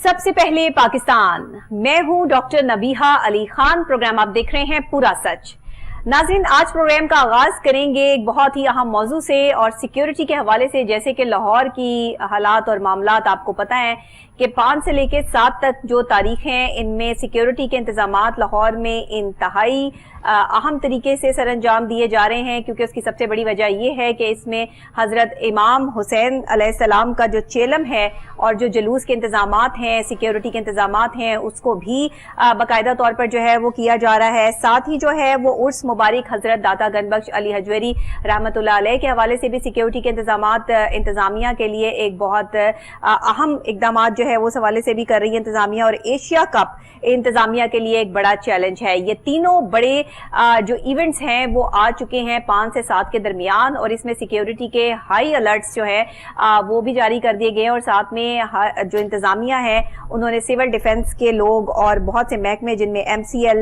सबसे पहले पाकिस्तान, मैं हूं डॉक्टर नबीहा अली खान। प्रोग्राम आप देख रहे हैं पूरा सच। नाज़रीन, आज प्रोग्राम का आगाज करेंगे एक बहुत ही अहम मौजू से और सिक्योरिटी के हवाले से। जैसे कि लाहौर की हालात और मामलात आपको पता है कि 5 से लेकर 7 तक जो तारीख हैं, इनमें सिक्योरिटी के इंतजामात लाहौर में इंतहाई अहम तरीके से सर अंजाम दिए जा रहे हैं, क्योंकि उसकी सबसे बड़ी वजह यह है कि इसमें हजरत इमाम हुसैन अलैहिस्सलाम का जो चेलम है और जो जुलूस के इंतजामात हैं, सिक्योरिटी के इंतजामात हैं, उसको भी बाकायदा तौर पर जो है वो किया जा रहा है। साथ ही जो है वो उर्स मुबारक हजरत दाता गनबख्श अली हजवेरी रहमतुल्लाह अलैह के हवाले से भी सिक्योरिटी के इंतजामात इंतजामिया के लिए एक बहुत अहम इकदाम जो है वो उस हवाले से भी कर रही है इंतजामिया। और एशिया कप इंतजामिया के लिए एक बड़ा चैलेंज है। ये तीनों बड़े जो इवेंट्स हैं वो आ चुके हैं 5 से 7 के दरमियान, और इसमें सिक्योरिटी के हाई अलर्ट्स जो है वो भी जारी कर दिए गए हैं। और साथ में जो इंतजामिया है उन्होंने सिविल डिफेंस के लोग और बहुत से महकमे, जिनमें MCL,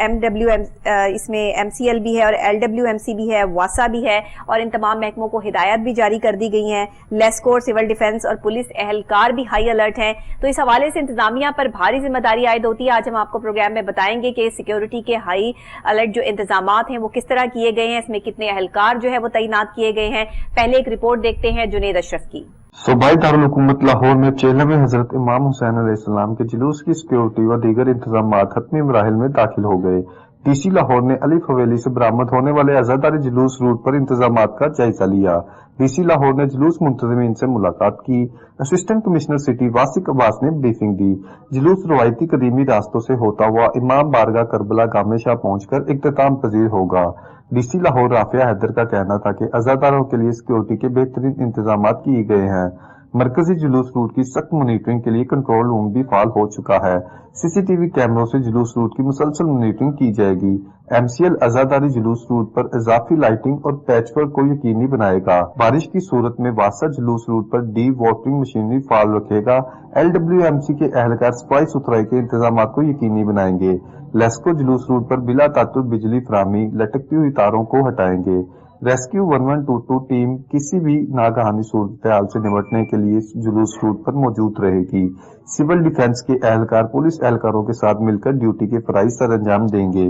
MWM, इसमें MCL भी है और LWMC भी है, वासा भी है, और इन तमाम महकमों को हिदायत भी जारी कर दी गई हैं। लेस्कोर, सिविल डिफेंस और पुलिस एहलकार भी हाई अलर्ट हैं। तो इस हवाले से इंतजामिया पर भारी जिम्मेदारी आयद होती है। आज हम आपको प्रोग्राम में बताएंगे कि सिक्योरिटी के हाई अलर्ट जो इंतजामात हैं वो किस तरह किए गए हैं, इसमें कितने एहलकार जो है वो तैनात किए गए हैं। पहले एक रिपोर्ट देखते हैं जुनेद अशरफ की। सूबाई दारुल हुकूमत लाहौर में चेलम हजरत इमाम हुसैन अलैहिस्सलाम के जुलूस की सिक्योरिटी व दीगर इंतजामात हतमी मराहिल में दाखिल हो गए। DC लाहौर ने अलिफ हवेली से बरामद होने वाले आजादारी जुलूस रूट पर इंतजामात का जायजा लिया। DC लाहौर ने जुलूस मुंतजिमीन से मुलाकात की। असिस्टेंट कमिश्नर सिटी वासिक अब्बास ने ब्रीफिंग दी। जुलूस रवायती कदीमी रास्तों से होता हुआ इमाम बारगाह करबला गामे शाह पहुंचकर इख्तिताम पजीर होगा। DC लाहौर राफिया हैदर का कहना था कि अजादारों के लिए सिक्योरिटी के बेहतरीन इंतजामात किए गए हैं। मरकजी जुलूस रूट की सख्त मॉनिटरिंग के लिए कंट्रोल रूम भी फाल हो चुका है। CCTV कैमरों से जुलूस रूट की मुसलसल मॉनिटरिंग की जाएगी। MCL अजादारी जुलूस रूट पर इजाफी लाइटिंग और पैचवर्क को यकीनी बनाएगा। बारिश की सूरत में वासा जुलूस रूट पर डी वाटरिंग मशीनरी फाल रखेगा। LWMC के एहलकार सफाई सुथराई के इंतजाम को यकीनी बनाएंगे। लेस्को जुलूस रूट पर बिला तातुर बिजली फराहमी, लटकती हुई तारों को हटाएंगे। रेस्क्यू 1122 टीम किसी भी नागहानी सूरत हाल से निपटने के लिए जुलूस रूट पर मौजूद रहेगी। सिविल डिफेंस के एहलकार पुलिस एहलकारों के साथ मिलकर ड्यूटी के फराइज सर अंजाम देंगे।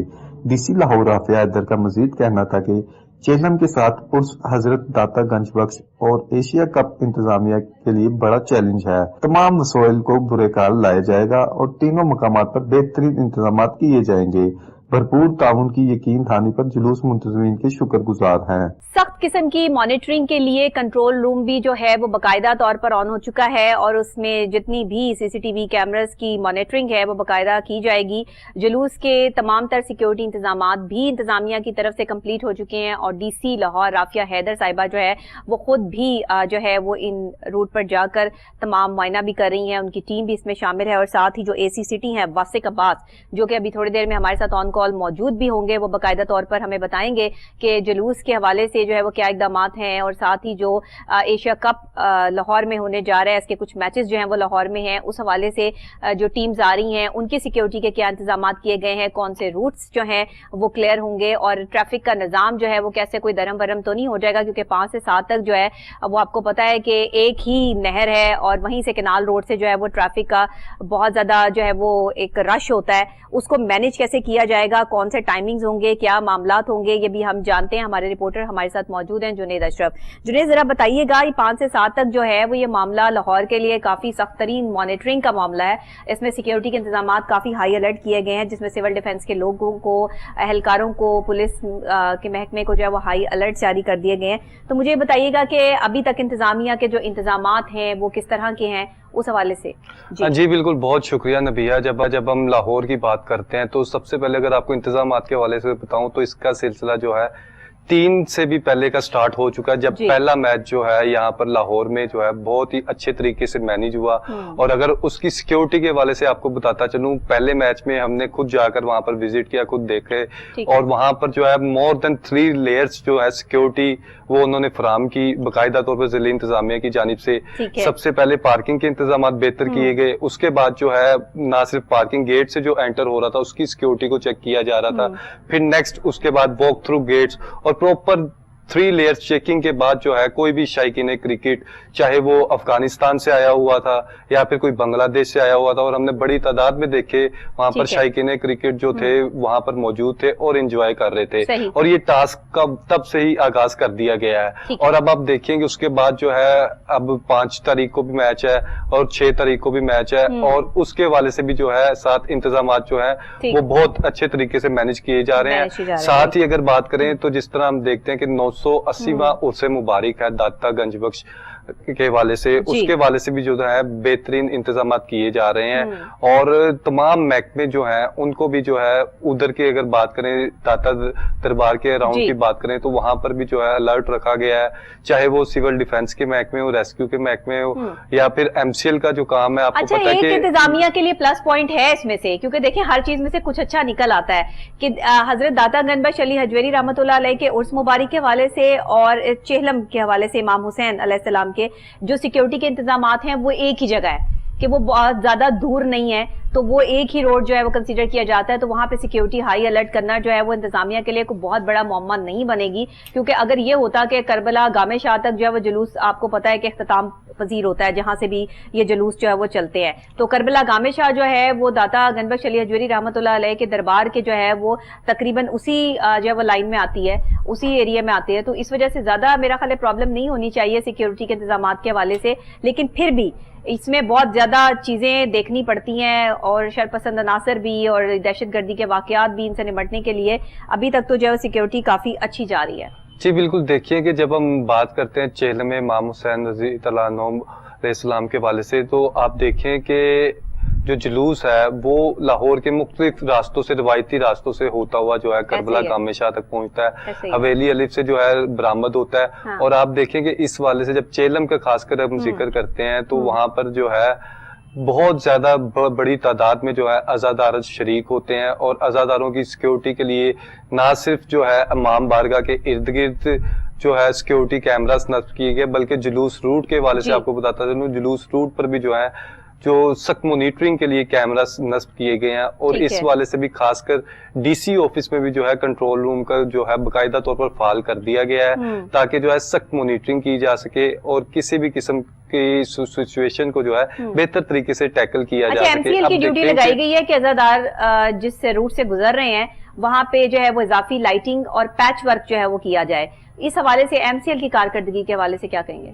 DC लाहौर राफिया हैदर का मजीद कहना था कि चेलम के साथ उर्स हजरत दाता गंज बख्श और एशिया कप इंतजामिया के लिए बड़ा चैलेंज है। तमाम वसाइल को बुरेकाल लाया जाएगा और तीनों मकामात पर बेहतरीन इंतजाम किए जाएंगे। भरपूर ताउन की यकीन थानी पर जुलूस मुंतज़मीन के शुक्रगुजार हैं। सख्त किस्म की मॉनिटरिंग के लिए कंट्रोल रूम भी जो है वो बाकायदा तौर पर ऑन हो चुका है, और उसमें जितनी भी CCTV कैमरास की मॉनिटरिंग है वो बाकायदा की जाएगी। जुलूस के तमाम तर सिक्योरिटी इंतजामात भी इंतजामिया की तरफ से कंप्लीट हो चुके हैं, और DC लाहौर राफिया हैदर साहिबा जो है वो खुद भी जो है वो इन रूट पर जाकर तमाम मुआयना भी कर रही हैं। उनकी टीम भी इसमें शामिल है। और साथ ही जो AC सिटी है वासिक अब्बास, जो कि अभी थोड़ी देर में हमारे साथ ऑन कॉल मौजूद भी होंगे, वो बाकायदा तौर पर हमें बताएंगे कि जुलूस के हवाले से जो है वो क्या इकदामात हैं। और साथ ही जो एशिया कप लाहौर में होने जा रहा है, इसके कुछ मैचेस जो हैं वो लाहौर में हैं, उस हवाले से जो टीम्स आ रही हैं उनकी सिक्योरिटी के क्या इंतजामात किए गए हैं, कौन से रूट्स जो हैं वो क्लियर होंगे, और ट्रैफिक का निजाम जो है वो कैसे कोई दरम भरम तो नहीं हो जाएगा, क्योंकि 5 से 7 तक जो है वो आपको पता है कि एक ही नहर है और वहीं से कैनाल रोड से जो है वो ट्रैफिक का बहुत ज्यादा जो है वो एक रश होता है। उसको मैनेज कैसे किया जाएगा, कौन से टाइमिंग्स होंगे, क्या मामलात होंगे, ये भी हम जानते हैं। हमारे रिपोर्टर हमारे साथ मौजूद हैं जुनेद अशरफ। जुनेद, जरा बताइएगा, ये 5 से 7 तक जो है वो ये मामला लाहौर के लिए काफी सख्त तरीन मॉनिटरिंग का मामला है। इसमें सिक्योरिटी के इंतजाम काफी हाई अलर्ट किए गए हैं, जिसमें सिविल डिफेंस के लोगों को, एहलकारों को, पुलिस के महकमे को जो है वो हाई अलर्ट जारी कर दिए गए हैं। तो मुझे बताइएगा कि अभी तक इंतजामिया के जो इंतजामात हैं वो किस तरह के हैं, उस हवाले से। जी बिल्कुल, बहुत शुक्रिया नबिया। जब हम लाहौर की बात करते हैं तो सबसे पहले अगर आपको इंतजामात के हवाले से बताऊं तो इसका सिलसिला जो है 3 से भी पहले का स्टार्ट हो चुका है। जब पहला मैच जो है यहाँ पर लाहौर में जो है बहुत ही अच्छे तरीके से मैनेज हुआ। और अगर उसकी सिक्योरिटी के हवाले से आपको बताता चलूं, पहले मैच में हमने खुद जाकर वहां पर विजिट किया, खुद देखे, और वहां पर जो है मोर देन 3 लेयर्स जो है सिक्योरिटी वो उन्होंने फराम की बाकायदा तौर पर जिला इंतजामिया की जानिब से। सबसे पहले पार्किंग के इंतजाम बेहतर किए गए, उसके बाद जो है ना सिर्फ पार्किंग गेट से जो एंटर हो रहा था उसकी सिक्योरिटी को चेक किया जा रहा था, फिर नेक्स्ट उसके बाद वॉक थ्रू गेट्स और प्रॉपर 3 लेयर्स चेकिंग के बाद जो है कोई भी शायकीन क्रिकेट, चाहे वो अफगानिस्तान से आया हुआ था या फिर कोई बांग्लादेश से आया हुआ था, और हमने बड़ी तादाद में देखे वहां पर शायकीन क्रिकेट जो थे वहां पर मौजूद थे और एंजॉय कर रहे थे। और ये टास्क का तब से ही आगाज कर दिया गया है। और अब आप देखेंगे उसके बाद जो है अब 5 तारीख को भी मैच है और 6 तारीख को भी मैच है, और उसके वाले से भी जो है साथ इंतजाम जो है वो बहुत अच्छे तरीके से मैनेज किए जा रहे हैं। साथ ही अगर बात करें तो जिस तरह हम देखते हैं कि 980वां उर्से मुबारक है दाता गंजबख्श के वाले से, उसके वाले से भी जो है बेहतरीन इंतजाम किए जा रहे हैं। और तमाम महकमे जो हैं उनको भी जो है उधर की अगर बात करें दाता दरबार के अराउंड की बात करें तो वहां पर भी जो है अलर्ट रखा गया है, चाहे वो सिविल डिफेंस के महकमे हो, रेस्क्यू के महकमे हो या फिर MCL का जो काम है। आपको पता है कि इंतजामिया के लिए प्लस पॉइंट है इसमें से, क्योंकि देखिए हर चीज में से कुछ अच्छा निकल आता है कि हजरत दाता गंजबख्श अली हजवेरी रहमतुल्लाह अलैह के उर्स मुबारक के हवाले से और चेहलम के हवाले से इमाम हुसैन अलैहिस्सलाम के जो सिक्योरिटी के इंतजामात हैं वो एक ही जगह है कि वो बहुत ज्यादा दूर नहीं है, तो वो एक ही रोड जो है वो कंसीडर किया जाता है। तो वहां पे सिक्योरिटी हाई अलर्ट करना जो है वो इंतजामिया के लिए कोई बहुत बड़ा मुअम्मा नहीं बनेगी, क्योंकि अगर ये होता कि करबला गामे शाह तक जो है वो जुलूस, आपको पता है कि इख्तिताम पजीर होता है जहां से भी ये जुलूस जो है वो चलते हैं, तो करबला गामे शाह जो है वो दाता गंजबख्श अली हजवेरी रहमतुल्लाह अलैह के दरबार के जो है वो तकरीबन उसी जो है वो लाइन में आती है, उसी एरिया में आती है। तो इस वजह से ज्यादा मेरा ख्याल है प्रॉब्लम नहीं होनी चाहिए सिक्योरिटी के इंतजाम के हवाले से, लेकिन फिर भी इसमें बहुत ज्यादा चीजें देखनी पड़ती हैं और शरपसंद अनासर भी और दहशतगर्दी के वाकयात भी, इनसे निपटने के लिए अभी तक तो जो है सिक्योरिटी काफी अच्छी जा रही है। जी बिल्कुल, देखिए कि जब हम बात करते हैं चेहल में इमाम हुसैन रज़ी तआला अन्हु अलैहिस्सलाम के वाले से, तो आप देखें कि जो जुलूस है वो लाहौर के मुख्तलिफ रास्तों से, रिवायती रास्तों से होता हुआ जो है करबला गामे शाह तक पहुंचता है, हवेली अलिफ से जो है बरामद होता है। हाँ। और आप देखेंगे इस वाले से जब चेलम का खासकर हम जिक्र करते हैं तो वहां पर जो है बहुत ज्यादा बड़ी तादाद में जो है अज़ादार शरीक होते हैं, और अज़ादारों की सिक्योरिटी के लिए ना सिर्फ जो है इमाम बारगाह के इर्द गिर्द जो है सिक्योरिटी कैमरास नस्ब किए गए, बल्कि जुलूस रूट के वाले से आपको बताता चलूं जुलूस रूट पर भी जो है जो सख्त मॉनिटरिंग के लिए कैमरा नस्ब किए गए हैं। और इस वाले से भी खासकर DC ऑफिस में भी जो है कंट्रोल रूम का जो है बाकायदा तौर पर फाल कर दिया गया है, ताकि जो है सख्त मॉनिटरिंग की जा सके और किसी भी किस्म की सिचुएशन को जो है बेहतर तरीके से टैकल किया जा सके। MCL की ड्यूटी लगाई गई है कि अज़ादार जिस रूट से गुजर रहे हैं वहां पे जो है वो इजाफी लाइटिंग और पैच वर्क जो है वो किया जाए। इस हवाले से MCL की कारकर्दगी के हवाले से क्या कहेंगे?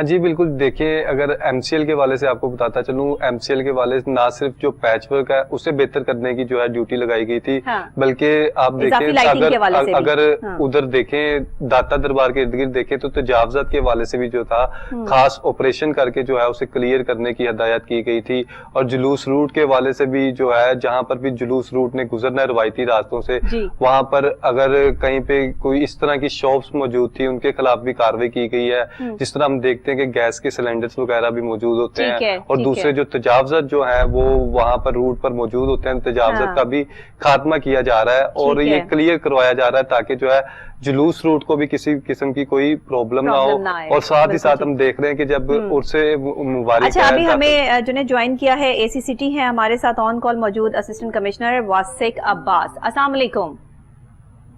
जी बिल्कुल, देखिए अगर MCL के वाले से आपको बताता चलूं, MCL के वाले से ना सिर्फ जो पैच वर्क है उसे बेहतर करने की जो है ड्यूटी लगाई गई थी, हाँ। बल्कि आप देखें अगर उधर देखें दाता दरबार के इर्द गिर्द देखें तो तजावजात के वाले से भी जो था खास ऑपरेशन करके जो है उसे क्लियर करने की हिदायत की गई थी। और जुलूस रूट के वाले से भी जो है जहां पर भी जुलूस रूट ने गुजरना है रवायती रास्तों से, वहां पर अगर कहीं पे कोई इस तरह की शॉप्स मौजूद थी उनके खिलाफ भी कार्रवाई की गई है। जिस तरह हम देखते हैं कि गैस के सिलेंडर्स वगैरह भी मौजूद होते हैं, और दूसरे जो तजावजात जो है वो वहां पर रूट पर मौजूद होते हैं, तजावजात का भी खात्मा किया जा रहा है और ये क्लियर करवाया जा रहा है ताकि जो है जुलूस रूट को भी किसी किस्म की कोई प्रॉब्लम ना हो। और साथ ही साथ हम देख रहे हैं कि जब उर्से मुबारक अच्छा, अभी हमें जिन्हें ज्वाइन किया है ACCT है हमारे साथ ऑन कॉल मौजूद असिस्टेंट कमिश्नर वासिक अब्बास। अस्सलाम वालेकुम।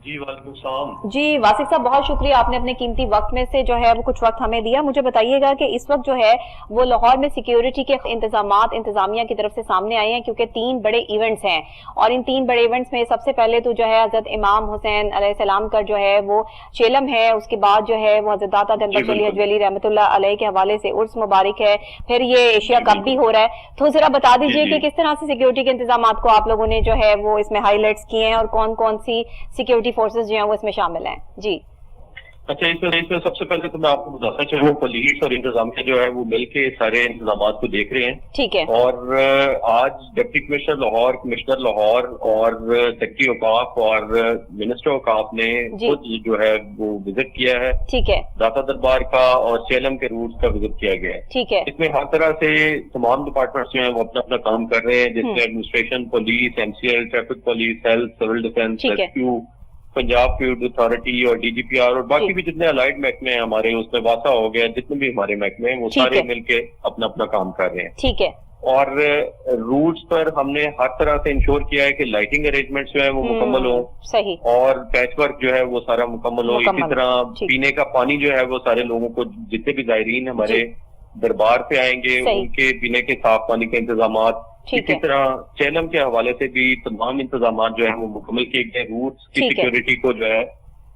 जी वालेकुम सलाम। जी वासिक साहब, बहुत शुक्रिया आपने अपने कीमती वक्त में से जो है वो कुछ वक्त हमें दिया। मुझे बताइएगा कि इस वक्त जो है वो लाहौर में सिक्योरिटी के इंतजामात इंतजामिया की तरफ से सामने आए हैं, क्योंकि 3 बड़े इवेंट्स हैं और इन 3 बड़े इवेंट्स में सबसे पहले तो जो है हजरत इमाम हुसैन अलैहिस्सलाम का जो है वो चेलम है, उसके बाद जो है वो हजरत दाता गंजबख्श अली हजवेरी रहमतुल्लाह अलैह के हवाले से उर्स मुबारक है, फिर ये एशिया कप भी हो रहा है। तो जरा बता दीजिए कि किस तरह से सिक्योरिटी के इंतजामात को आप लोगों ने जो है वो इसमें हाईलाइट्स किए हैं और कौन कौन सी सिक्योरिटी फोर्सेस जो है वो इसमें शामिल हैं। जी अच्छा, इसमें सबसे पहले तो मैं आपको बताना चाहूँ पुलिस और इंतजामिया जो है वो मिलके सारे इंतजाम को देख रहे हैं। ठीक है। और आज deputy commissioner Lahore, commissioner Lahore और सेक्रेटरी औकाफ और मिनिस्टर औकाफ ने खुद जो है वो विजिट किया है। ठीक है। दाता दरबार का और चेलम के रूट का विजिट किया गया है। ठीक है। इसमें हर तरह से तमाम डिपार्टमेंट्स जो है वो अपना अपना काम कर रहे हैं, जिसमें administration, police, MCL, traffic police, health, civil defence, rescue, Punjab food authority और DGPR और बाकी भी जितने अलाइड महकमे हैं हमारे, उसमें वासा हो गया, जितने भी हमारे महकमे हैं वो सारे मिलके अपना अपना काम कर रहे हैं। ठीक है। اور روٹس پر ہم نے ہر طرح سے انشور کیا ہے کہ لائٹنگ ارینجمنٹس جو ہے وہ مکمل ہوں صحیح، اور پیچ ورک جو ہے وہ سارا مکمل ہو. اسی طرح پینے کا پانی جو ہے وہ سارے لوگوں کو، جتنے بھی زائرین ہمارے دربار پہ آئیں گے ان کے پینے کے صاف پانی کے انتظامات. اسی طرح چیلم کے حوالے سے بھی تمام انتظامات جو ہیں وہ مکمل کیے گئے. روٹس کی سیکیورٹی کو جو ہے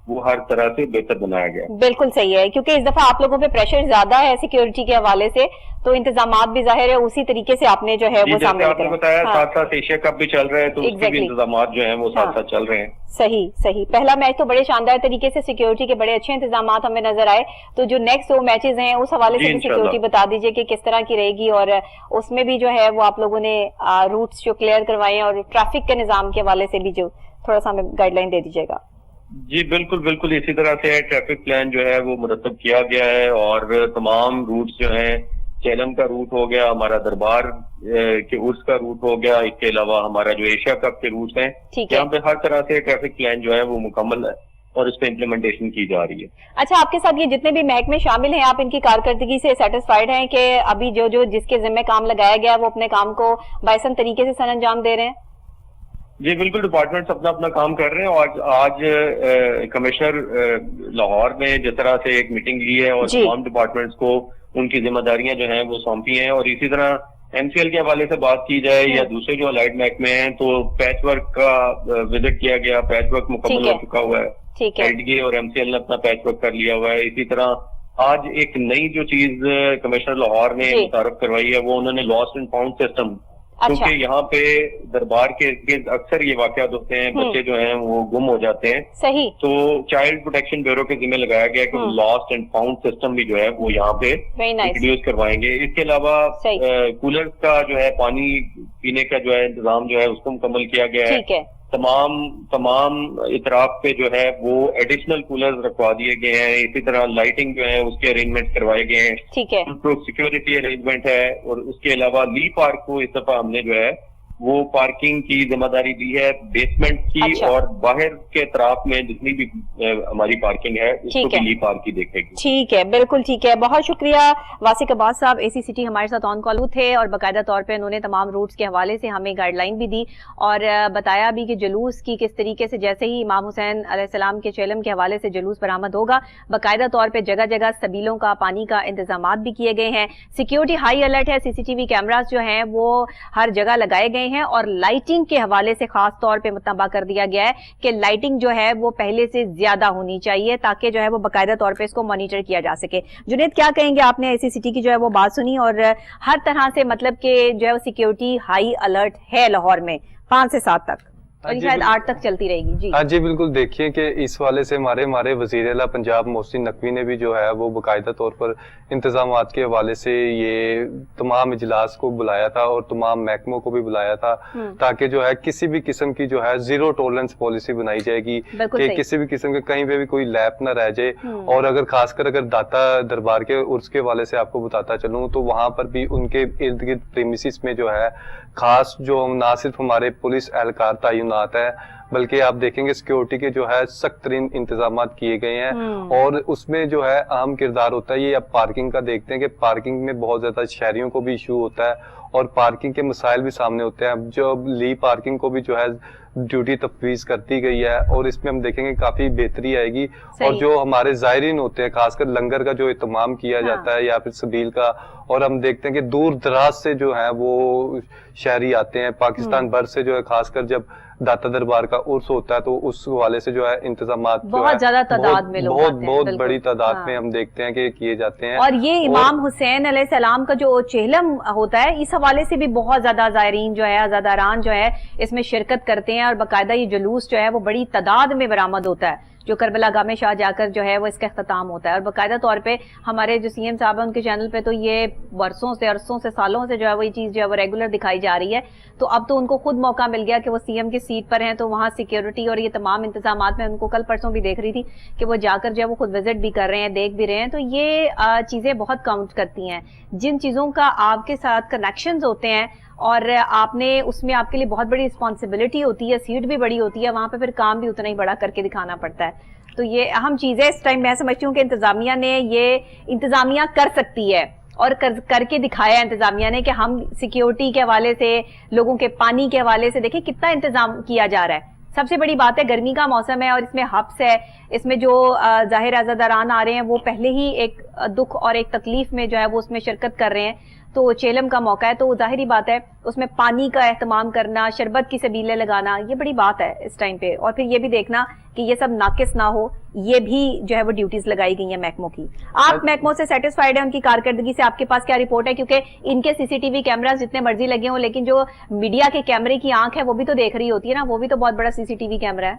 وہ ہر طرح سے بہتر بنایا گیا. بالکل صحیح ہے، کیونکہ اس دفعہ آپ لوگوں پہ پریشر زیادہ ہے سیکیورٹی کے حوالے سے، تو انتظامات بھی ظاہر ہے اسی طریقے سے آپ نے جو ہے وہ سامنے آپ نے بتایا. ساتھ ساتھ ایشیا کپ بھی چل رہا ہے تو اس کے بھی انتظامات جو ہیں وہ ساتھ ساتھ چل رہے ہیں. صحیح. پہلا میچ تو بڑے شاندار طریقے سے سیکیورٹی کے بڑے اچھے انتظامات ہمیں نظر آئے، تو جو نیکسٹ 2 میچز ہیں اس حوالے سے بھی سیکیورٹی بتا دیجئے کہ کس طرح کی رہے گی، اور اس میں بھی جو ہے وہ آپ لوگوں نے روٹس جو کلیئر کروائے ہیں اور ٹریفک کے نظام کے حوالے سے بھی جو تھوڑا سا ہمیں گائیڈ لائن دے دیجیے گا. جی بالکل اسی طرح سے ٹریفک پلان جو ہے وہ مرتب کیا گیا ہے، اور تمام روٹس جو ہیں، چیلم کا روٹ ہو گیا، ہمارا دربار کے عرس کا روٹ ہو گیا، اس کے علاوہ ہمارا جو ایشیا کپ کے روٹس ہیں، یہاں پہ ہر طرح سے ٹریفک پلان جو ہے وہ مکمل ہے اور اس پہ امپلیمنٹیشن کی جا رہی ہے. اچھا، آپ کے ساتھ یہ جتنے بھی محکمے شامل ہیں، آپ ان کی کارکردگی سے سیٹسفائیڈ ہیں کہ ابھی جو جس کے ذمہ کام لگایا گیا وہ اپنے کام کو بااحسن طریقے سے سر انجام دے رہے ہیں؟ جی بالکل، ڈپارٹمنٹس اپنا کام کر رہے ہیں، اور آج کمشنر لاہور نے جس طرح سے ایک میٹنگ لی ہے اور تمام ڈپارٹمنٹس کو ان کی ذمہ داریاں جو ہیں وہ سونپی ہیں. اور اسی طرح ایم سی ایل کے حوالے سے بات کی جائے یا دوسرے جو الائڈ محکمے ہیں، تو پیچ ورک کا وزٹ کیا گیا، پیچ ورک مکمل ہو چکا ہوا ہے، ایل ڈی اے اور ایم سی ایل نے اپنا پیچ ورک کر لیا ہوا ہے. اسی طرح آج ایک نئی جو چیز کمشنر لاہور نے متعارف کروائی ہے وہ انہوں نے لاسٹ اینڈ فاؤنڈ سسٹم، کیونکہ یہاں پہ دربار کے گرد اکثر یہ واقعات ہوتے ہیں، بچے جو ہیں وہ گم ہو جاتے ہیں. صحیح. تو چائلڈ پروٹیکشن بیورو کے ذمہ لگایا گیا کہ لاسٹ اینڈ فاؤنڈ سسٹم بھی جو ہے وہ یہاں پہ انٹروڈیوس کروائیں گے. اس کے علاوہ کولر کا جو ہے پانی پینے کا جو ہے انتظام جو ہے اس کو مکمل کیا گیا ہے. تمام اطراف پہ جو ہے وہ ایڈیشنل کولر رکھوا دیے گئے ہیں. اسی طرح لائٹنگ جو ہے اس کے ارینجمنٹ کروائے گئے ہیں. ٹھیک ہے. سیکورٹی ارینجمنٹ ہے. اور اس کے علاوہ لی پارک کو اس دفعہ ہم نے جو ہے وہ پارکنگ کی ذمہ داری دی ہے، بیسمنٹ کی اور باہر کے اطراف میں جتنی بھی ہماری پارکنگ ہے اس کو بھی لی پارک کی دیکھے گی. ٹھیک ہے، بالکل ٹھیک ہے. بہت شکریہ واسق عباس صاحب، اے سی سی ٹی ہمارے ساتھ آن کال تھے اور باقاعدہ طور پہ انہوں نے تمام روٹس کے حوالے سے ہمیں گائیڈ لائن بھی دی اور بتایا بھی کہ جلوس کی کس طریقے سے، جیسے ہی امام حسین علیہ السلام کے چیلم کے حوالے سے جلوس برآمد ہوگا، باقاعدہ طور پہ جگہ جگہ سبیلوں کا پانی کا انتظامات بھی کیے گئے ہیں. سیکیورٹی ہائی الرٹ ہے، سی سی ٹی وی کیمراز جو ہیں وہ ہر جگہ لگائے گئے ہیں اور لائٹنگ کے حوالے سے خاص طور پہ متنبہ کر دیا گیا ہے کہ لائٹنگ جو ہے وہ پہلے سے زیادہ ہونی چاہیے تاکہ جو ہے وہ باقاعدہ طور پہ اس کو مانیٹر کیا جا سکے. جنید، کیا کہیں گے؟ آپ نے سی سی ٹی کی جو ہے وہ بات سنی اور ہر طرح سے مطلب کہ جو ہے وہ سیکیورٹی ہائی الرٹ ہے لاہور میں 5 سے 7 تک اور شاید 8 تک چلتی رہے گی. جی ہاں جی بالکل. دیکھیے کہ اس والے سے ہمارے وزیر اعلیٰ پنجاب محسن نقوی نے بھی جو ہے وہ باقاعدہ طور پر انتظامات کے حوالے سے یہ تمام اجلاس کو بلایا تھا اور تمام محکموں کو بھی بلایا تھا تاکہ جو ہے کسی بھی قسم کی جو ہے زیرو ٹولرنس پالیسی بنائی جائے گی کہ کسی بھی قسم کے کہیں پہ بھی کوئی لیپ نہ رہ جائے. اور اگر خاص کر اگر داتا دربار کے عرس کے حوالے سے آپ کو بتاتا چلوں تو وہاں پر بھی ان کے ارد گرد پریمیسز میں جو ہے خاص جو نہ صرف ہمارے پولیس اہلکار تعینات ہے بلکہ آپ دیکھیں گے سیکیورٹی کے جو ہے سخت ترین انتظامات کیے گئے ہیں. اور اس میں جو ہے اہم کردار ہوتا ہے یہ اب پارکنگ کا دیکھتے ہیں کہ پارکنگ میں بہت زیادہ شہریوں کو بھی ایشو ہوتا ہے اور پارکنگ کے مسائل بھی سامنے ہوتے ہیں. اب جو لی پارکنگ کو بھی جو ہے ڈیوٹی تفویض کرتی گئی ہے اور اس میں ہم دیکھیں گے کافی بہتری آئے گی. اور جو ہمارے زائرین ہوتے ہیں خاص کر لنگر کا جو اہتمام کیا جاتا ہے یا پھر سبیل کا، اور ہم دیکھتے ہیں کہ دور دراز سے جو ہے وہ شہری آتے ہیں پاکستان بھر سے جو ہے، خاص کر جب داتا دربار کا عرس ہوتا ہے تو اس حوالے سے جو ہے انتظامات بہت زیادہ تعداد میں بہت بڑی تعداد میں ہم دیکھتے ہیں کہ کیے جاتے ہیں. اور یہ امام حسین علیہ السلام کا جو چہلم ہوتا ہے اس حوالے سے بھی بہت زیادہ زائرین جو ہے، عزاداران جو ہے اس میں شرکت کرتے ہیں اور باقاعدہ یہ جلوس جو ہے وہ بڑی تعداد میں برآمد ہوتا ہے جو کربلا گاہ میں شاہ جا کر جو ہے وہ اس کا اختتام ہوتا ہے. اور باقاعدہ طور پہ ہمارے جو سی ایم صاحب ہیں ان کے چینل پہ تو یہ برسوں سے عرصوں سے سالوں سے جو ہے وہ یہ چیز جو ہے وہ ریگولر دکھائی جا رہی ہے. تو اب تو ان کو خود موقع مل گیا کہ وہ سی ایم کی سیٹ پر ہیں تو وہاں سیکیورٹی اور یہ تمام انتظامات میں ان کو کل پرسوں بھی دیکھ رہی تھی کہ وہ جا کر جو ہے وہ خود وزٹ بھی کر رہے ہیں، دیکھ بھی رہے ہیں. تو یہ چیزیں بہت کاؤنٹ کرتی ہیں. جن چیزوں کا آپ کے ساتھ کنیکشنز ہوتے ہیں اور آپ نے اس میں آپ کے لیے بہت بڑی رسپانسبلٹی ہوتی ہے، سیٹ بھی بڑی ہوتی ہے، وہاں پہ پھر کام بھی اتنا ہی بڑا کر کے دکھانا پڑتا ہے. تو یہ اہم چیز ہے. اس ٹائم میں سمجھتی ہوں کہ انتظامیہ نے یہ انتظامیہ کر سکتی ہے اور کرके दिखाया है इंतजामिया ने कि हम सिक्योरिटी के हवाले से, लोगों के पानी के हवाले से देखिए कितना इंतजाम किया जा रहा है। सबसे बड़ी बात है गर्मी का मौसम है और इसमें हब्स है, इसमें जो जाहिर अज़ादारान आ रहे हैं वो पहले ही एक दुख और एक तकलीफ में जो है वो उसमें शिरकत कर रहे हैं, तो चेलम का मौका है, तो जाहिर बात है उसमें पानी का एहतमाम करना, शरबत की सबीलें लगाना, ये बड़ी बात है इस टाइम पे। और फिर ये भी देखना कि ये सब नाकिस ना हो, ये भी जो है वो ड्यूटीज लगाई गई हैं महकमों की। आप महकमों से सेटिस्फाइड हैं उनकी कारकर्दगी से? आपके पास क्या रिपोर्ट है? क्योंकि इनके सीसीटीवी कैमरास जितने मर्जी लगे हों, लेकिन जो मीडिया के कैमरे की आंख है वो भी तो देख रही होती है ना, वो भी तो बहुत बड़ा सीसीटीवी कैमरा है।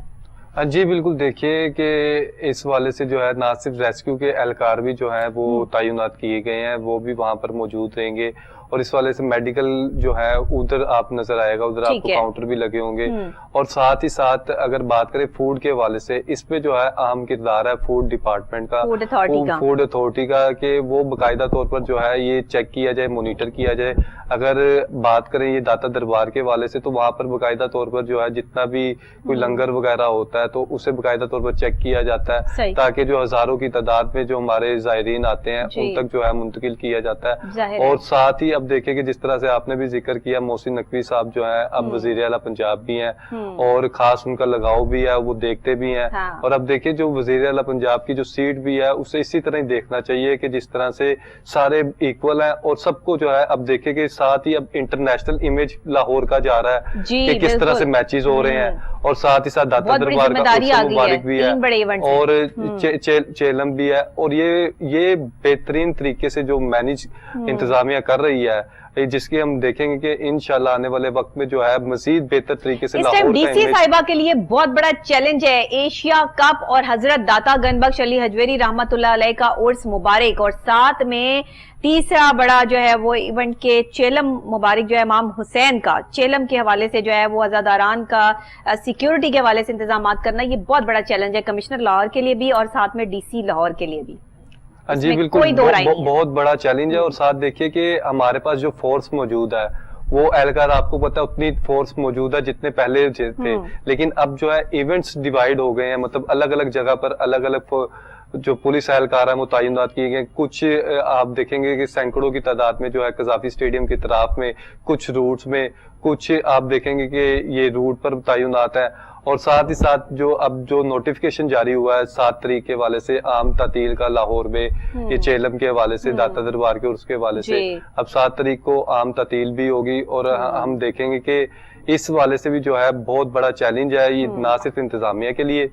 जी बिल्कुल, देखिए कि इस वाले से जो है ना सिर्फ रेस्क्यू के एहलकार भी जो है वो तैनात किए गए हैं, वो भी वहां पर मौजूद रहेंगे, और इस वाले से मेडिकल जो है उधर आप नजर आएगा, उधर आपको काउंटर भी लगे होंगे। और साथ ही साथ अगर बात करें फूड के हवाले से, इसमें जो है अहम किरदार है फूड डिपार्टमेंट का, फूड अथॉरिटी का, कि वो बाकायदा तौर पर जो है ये चेक किया जाए, मॉनिटर किया जाए। अगर बात करें ये दाता दरबार के हवाले से, तो वहां पर बाकायदा तौर पर जो है जितना भी कोई लंगर वगैरह होता है तो उसे बाकायदा तौर पर चेक किया जाता है, ताकि जो हजारों की तादाद में जो हमारे ज़ायरीन आते हैं उन तक जो है मुंतकिल किया जाता है। और साथ ही अब देखिए कि जिस तरह से आपने भी जिक्र किया, मोहसिन नकवी साहब जो है अब वजीर आला पंजाब भी हैं, और खास उनका लगाव भी है, वो देखते भी हैं। और अब देखिए जो वजीर आला पंजाब की जो सीट भी है उसे इसी तरह ही देखना चाहिए कि जिस तरह से सारे इक्वल हैं, और सबको जो है अब देखिए कि साथ ही अब इंटरनेशनल इमेज लाहौर का जा रहा है कि किस तरह से मैचेस हो रहे हैं, और साथ ही साथ दाता दरबार का मुबारक भी है, और चेलम भी है, और ये बेहतरीन तरीके से जो मैनेज इंतजामिया कर रही है, जिसकी हम देखेंगे कि इंशाल्लाह आने वाले वक्त में जो है मजीद बेहतर तरीके से लाहौर डीसी साहिबा के लिए बहुत बड़ा चैलेंज है। एशिया कप और हजरत दाता गनबख्श अली हजवेरी रहमतुल्लाह अलैह का उर्स मुबारक, और साथ में तीसरा बड़ा जो है वो इवेंट के चेलम मुबारक जो है इमाम हुसैन का, चेलम के हवाले से जो है वो अज़ादारान का सिक्योरिटी के हवाले से इंतजाम करना, ये बहुत बड़ा चैलेंज है कमिश्नर लाहौर के लिए भी और साथ में डीसी लाहौर के लिए भी। जी बिल्कुल, बहुत बड़ा चैलेंज है। और साथ देखिए कि हमारे पास जो फोर्स मौजूद है वो एहलकार, आपको पता है उतनी फोर्स मौजूद है जितने पहले थे, लेकिन अब जो है इवेंट्स डिवाइड हो गए हैं, मतलब अलग अलग जगह पर अलग अलग जो पुलिस एहलकार है वो तैनात किए गए। कुछ आप देखेंगे कि सैकड़ों की तादाद में जो है कजाफी स्टेडियम की तरफ में, कुछ रूट्स में, कुछ आप देखेंगे कि ये रूट पर तैनात है। और साथ ही साथ जो अब जो नोटिफिकेशन जारी हुआ है 7 तारीख के हवाले से आम तातील का लाहौर में, ये चेलम के हवाले से, दाता दरबार के उसके हवाले से, अब 7 तारीख को आम तातील भी होगी, और हम देखेंगे कि इस हवाले से भी जो है बहुत बड़ा चैलेंज है ये, ना सिर्फ इंतजामिया के लिए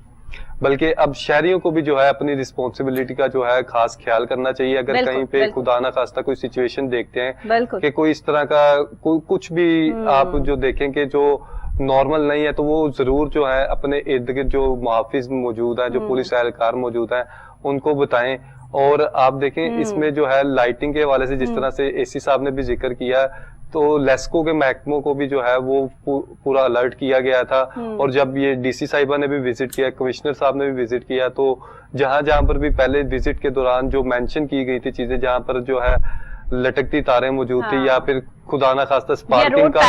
बल्कि अब शहरियों को भी जो है अपनी रिस्पॉन्सिबिलिटी का जो है खास ख्याल करना चाहिए। अगर कहीं पे खुदा ना खास्ता कोई सिचुएशन देखते हैं कि कोई इस तरह का कुछ भी आप जो देखें कि जो नॉर्मल नहीं है, तो वो जरूर जो है अपने इर्द गिर्द जो मुहाफिज मौजूद है, जो पुलिस एहलकार मौजूद है, उनको बताएं। और आप देखें इसमें जो है लाइटिंग के हवाले से जिस तरह से एसी साहब ने भी जिक्र किया, तो लेस्को के महकमों को भी जो है वो पूरा अलर्ट किया गया था। और जब ये डीसी साहिबा ने भी विजिट किया, कमिश्नर साहब ने भी विजिट किया, तो जहां पर भी पहले विजिट के दौरान जो मेंशन की गई थी चीजें, जहां पर जो है लटकती तारें मौजूद थी, या फिर खुदा ना खास्ता स्पार्किंग का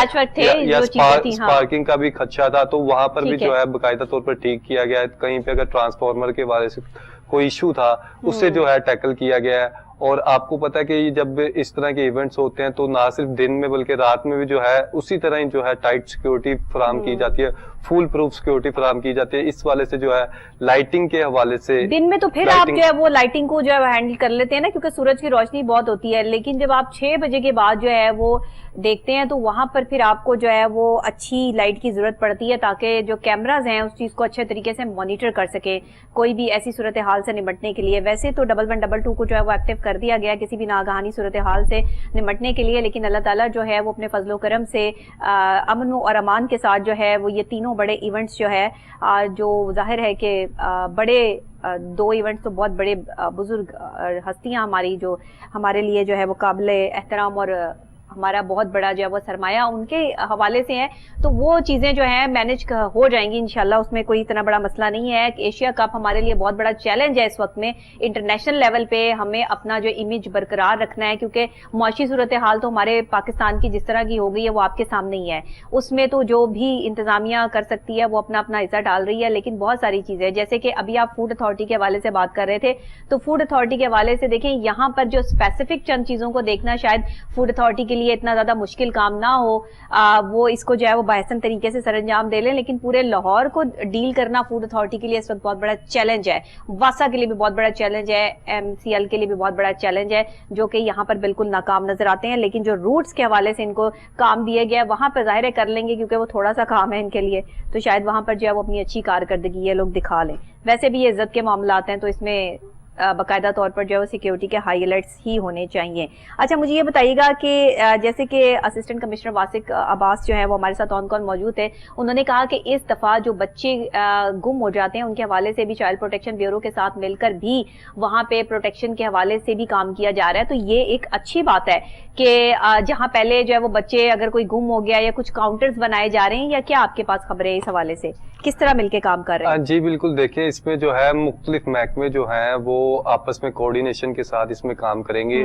स्पार्किंग का भी खदशा था, तो वहां पर भी जो है बाकायदा तौर पर ठीक किया गया है। कहीं पे अगर ट्रांसफार्मर के बारे से कोई इशू था उससे जो है टैकल किया गया है। और आपको पता है कि जब इस तरह के इवेंट्स होते हैं तो ना सिर्फ दिन में बल्कि रात में भी जो है उसी तरह ही जो है टाइट सिक्योरिटी फराहम की जाती है, फुल प्रूफ सिक्योरिटी फराहम की जाती है। इस वाले से जो है लाइटिंग के हवाले से, दिन में तो फिर आप जो है वो लाइटिंग को जो है हैंडल कर लेते हैं ना, क्योंकि सूरज की रोशनी बहुत होती है, लेकिन जब आप 6 बजे के बाद जो है वो देखते हैं तो वहां पर फिर आपको जो है वो अच्छी लाइट की जरूरत पड़ती है, ताकि जो कैमराज हैं उस चीज को अच्छे तरीके से मॉनिटर कर सके कोई भी ऐसी सूरत हाल से निपटने के लिए। वैसे तो 111122 को जो है वो एक्टिव कर दिया गया किसी भी नागहानी सूरत हाल से निपटने के लिए, लेकिन अल्लाह ताला जो है वो अपने फजलो करम से अमन और अमान के साथ जो है वो ये तीनों बड़े इवेंट्स जो है जो जाहिर है कि बड़े 2 इवेंट्स तो बहुत बड़े बुजुर्ग हस्तियां हमारी जो हमारे लिए जो है वो काबिल एहतराम और हमारा बहुत बड़ा जो है वो सरमाया उनके हवाले से है, तो वो चीजें जो है मैनेज हो जाएंगी इंशाल्लाह, उसमें कोई इतना बड़ा मसला नहीं है। एशिया कप हमारे लिए बहुत बड़ा चैलेंज है इस वक्त में, इंटरनेशनल लेवल पे हमें अपना जो इमेज बरकरार रखना है, क्योंकि मुआशी सूरत हाल तो हमारे पाकिस्तान की जिस तरह की हो गई है वो आपके सामने ही है। उसमें तो जो भी इंतजामिया कर सकती है वो अपना अपना हिस्सा डाल रही है, लेकिन बहुत सारी चीजें, जैसे कि अभी आप फूड अथॉरिटी के हवाले से बात कर रहे थे, तो फूड अथॉरिटी के हवाले से देखें, यहाँ पर जो स्पेसिफिक चंद चीजों को देखना शायद फूड अथॉरिटी के लिए इतना ज्यादा मुश्किल काम ना हो, वो इसको जो है वो बाहसन तरीके से सरंजाम दे लें, लेकिन पूरे लाहौर को डील करना फूड अथॉरिटी के लिए इस वक्त बहुत बड़ा चैलेंज है, वासा के लिए भी बहुत बड़ा चैलेंज है, MCL के लिए भी बहुत बड़ा चैलेंज है, जो कि यहाँ पर बिल्कुल नाकाम नजर आते हैं। लेकिन जो रूट्स के हवाले से इनको काम दिए गया वहां पर जाहिर कर लेंगे, क्योंकि वो थोड़ा सा काम है इनके लिए, तो शायद वहां पर जो है वो अपनी अच्छी कारकर्दगी ये लोग दिखा लें। वैसे भी ये इज्जत के मामला हैं, तो इसमें बाकायदा तौर पर जो है वो सिक्योरिटी के हाई अलर्ट्स ही होने चाहिए। अच्छा, मुझे ये बताइएगा कि जैसे कि असिस्टेंट कमिश्नर वासिक अब्बास जो है वो हमारे साथ ऑन कॉल मौजूद है, उन्होंने कहा कि इस दफा जो बच्चे गुम हो जाते हैं उनके हवाले से भी चाइल्ड प्रोटेक्शन ब्यूरो के साथ मिलकर भी वहां पे प्रोटेक्शन के हवाले से भी काम किया जा रहा है। तो ये एक अच्छी बात है कि जहां पहले जो है वो बच्चे अगर कोई गुम हो गया या कुछ काउंटर्स बनाए जा रहे हैं, या क्या आपके पास खबर है इस हवाले से, किस तरह मिलके काम कर रहे हैं? जी बिल्कुल, देखिए इसमें जो है मुख्तलिफ महकमे जो हैं वो आपस में कोऑर्डिनेशन के साथ इसमें काम करेंगे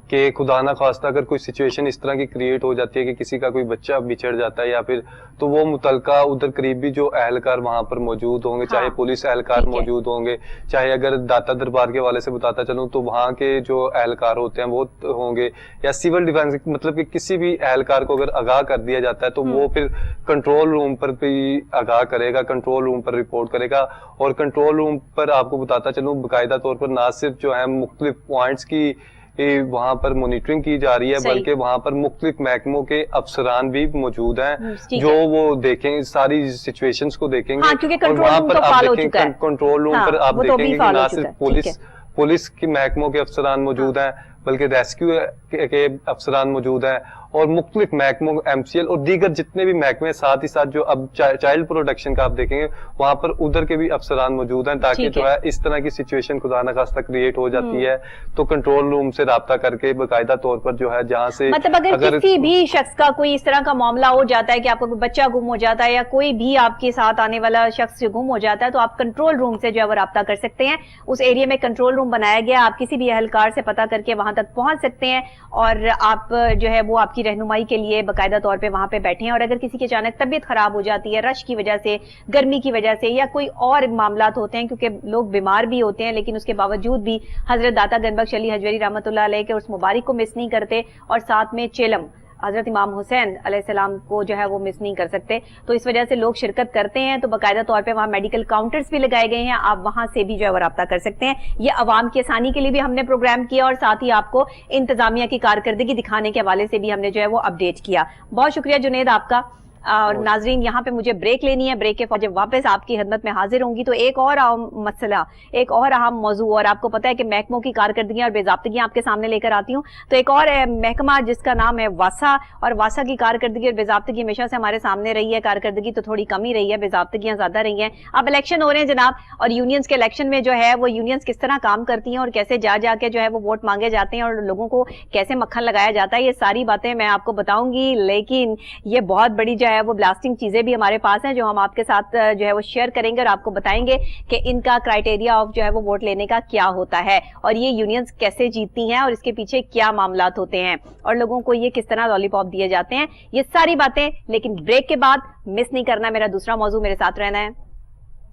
कि खुदा ना खास्ता अगर कोई सिचुएशन इस तरह की क्रिएट हो जाती है कि किसी का कोई बच्चा बिछड़ जाता है या फिर, तो वो मुतलका उधर करीबी जो अहलकार वहां पर मौजूद होंगे, चाहे पुलिस अहलकार मौजूद होंगे, चाहे अगर दाता दरबार के हवाले से बताता चलूं तो वहां के जो अहलकार होते हैं वो होंगे, या सिविल डिफेंस, मतलब कि किसी भी अहलकार को अगर आगाह कर दिया जाता है तो वो फिर कंट्रोल रूम पर भी आगाह करेगा, कंट्रोल रूम पर रिपोर्ट करेगा। और कंट्रोल रूम पर आपको बताता चलूं बाकायदा तौर पर ना सिर्फ जो है मुख्तलिफ पॉइंट्स की वहां पर मॉनिटरिंग की जा रही है, बल्कि वहां पर मुख्तलिफ महकमों के अफसरान भी मौजूद हैं जो वो देखें, सारी सिचुएशंस को देखेंगे। और वहां पर आप देखें कंट्रोल रूम पर आप देखेंगे कि ना सिर्फ पुलिस की महकमों के अफसरान मौजूद हैं, बल्कि रेस्क्यू के अफसरान मौजूद हैं, और मुख्तलिफ महकमों MCL और दीगर जितने भी महकमे, साथ ही साथ जो अब चाइल्ड प्रोटेक्शन का आप देखेंगे वहां पर उधर के भी अफसरान मौजूद हैं, ताकि जो है इस तरह की सिचुएशन खुदा न खास्ता क्रिएट हो जाती है तो कंट्रोल रूम से राब्ता करके बाकायदा तौर पर जो है जहां से, मतलब अगर किसी भी शख्स का कोई इस तरह का मामला हो जाता है कि आपका कोई बच्चा गुम हो जाता है या कोई भी आपके साथ आने वाला शख्स गुम हो जाता है, तो आप कंट्रोल रूम से जो है वो राब्ता कर सकते हैं। उस एरिया में कंट्रोल रूम बनाया गया, आप किसी भी अहलकार से पता करके वहां तक पहुंच सकते हैं, और आप जो है वो आपकी रहनुमाई के लिए बाकायदा तौर पे वहां पे बैठे हैं। और अगर किसी की अचानक तबीयत खराब हो जाती है, रश की वजह से, गर्मी की वजह से, या कोई और मामलात होते हैं, क्योंकि लोग बीमार भी होते हैं लेकिन उसके बावजूद भी हजरत दाता गनबख्श अली हजवरी रहमतुल्लाह अलैह के उस मुबारक को मिस नहीं करते, और साथ में चेलम हजरत इमाम हुसैन अलैहिस्सलाम को जो है वो मिस नहीं कर सकते, तो इस वजह से लोग शिरकत करते हैं। तो बाकायदा तौर पे वहाँ मेडिकल काउंटर्स भी लगाए गए हैं, आप वहां से भी जो है वो राब्ता कर सकते हैं। ये अवाम की आसानी के लिए भी हमने प्रोग्राम किया, और साथ ही आपको इंतजामिया की कारकर्दगी दिखाने के हवाले से भी हमने जो है वो अपडेट किया। बहुत शुक्रिया जुनेद आपका। और नाजरीन, यहाँ पे मुझे ब्रेक लेनी है, ब्रेक के बाद जब वापस आपकी खिदमत में हाजिर होंगी तो एक और मसला, एक और अहम मौजू, और आपको पता है कि महकमों की कारकर्दगियां और बेजाब्तगियां आपके सामने लेकर आती हूँ, तो एक और महकमा जिसका नाम है वासा, और वासा की कारकर्दगी और बेजाब्तगी हमेशा से हमारे सामने रही है। कारकर्दगी तो थोड़ी कम ही रही है, बेजाब्तगियां ज्यादा रही हैं। अब इलेक्शन हो रहे हैं जनाब, और यूनियंस के इलेक्शन में जो है वो यूनियंस किस तरह काम करती हैं और कैसे जा जाके जो है वो वोट मांगे जाते हैं और लोगों को कैसे मक्खन लगाया जाता है, ये सारी बातें मैं आपको बताऊंगी। लेकिन ये बहुत बड़ी जो है वो ब्लास्टिंग चीजें भी हमारे पास हैं जो हम आपके साथ जो है वो शेयर करेंगे और आपको बताएंगे कि इनका क्राइटेरिया ऑफ जो है वो वोट लेने का क्या होता है, और ये यूनियंस कैसे जीतती हैं और इसके पीछे क्या मामलात होते हैं, और लोगों को ये किस तरह लॉलीपॉप दिए जाते हैं, ये सारी बातें लेकिन ब्रेक के बाद मिस नहीं करना। मेरा दूसरा मौजू, मेरे साथ रहना है।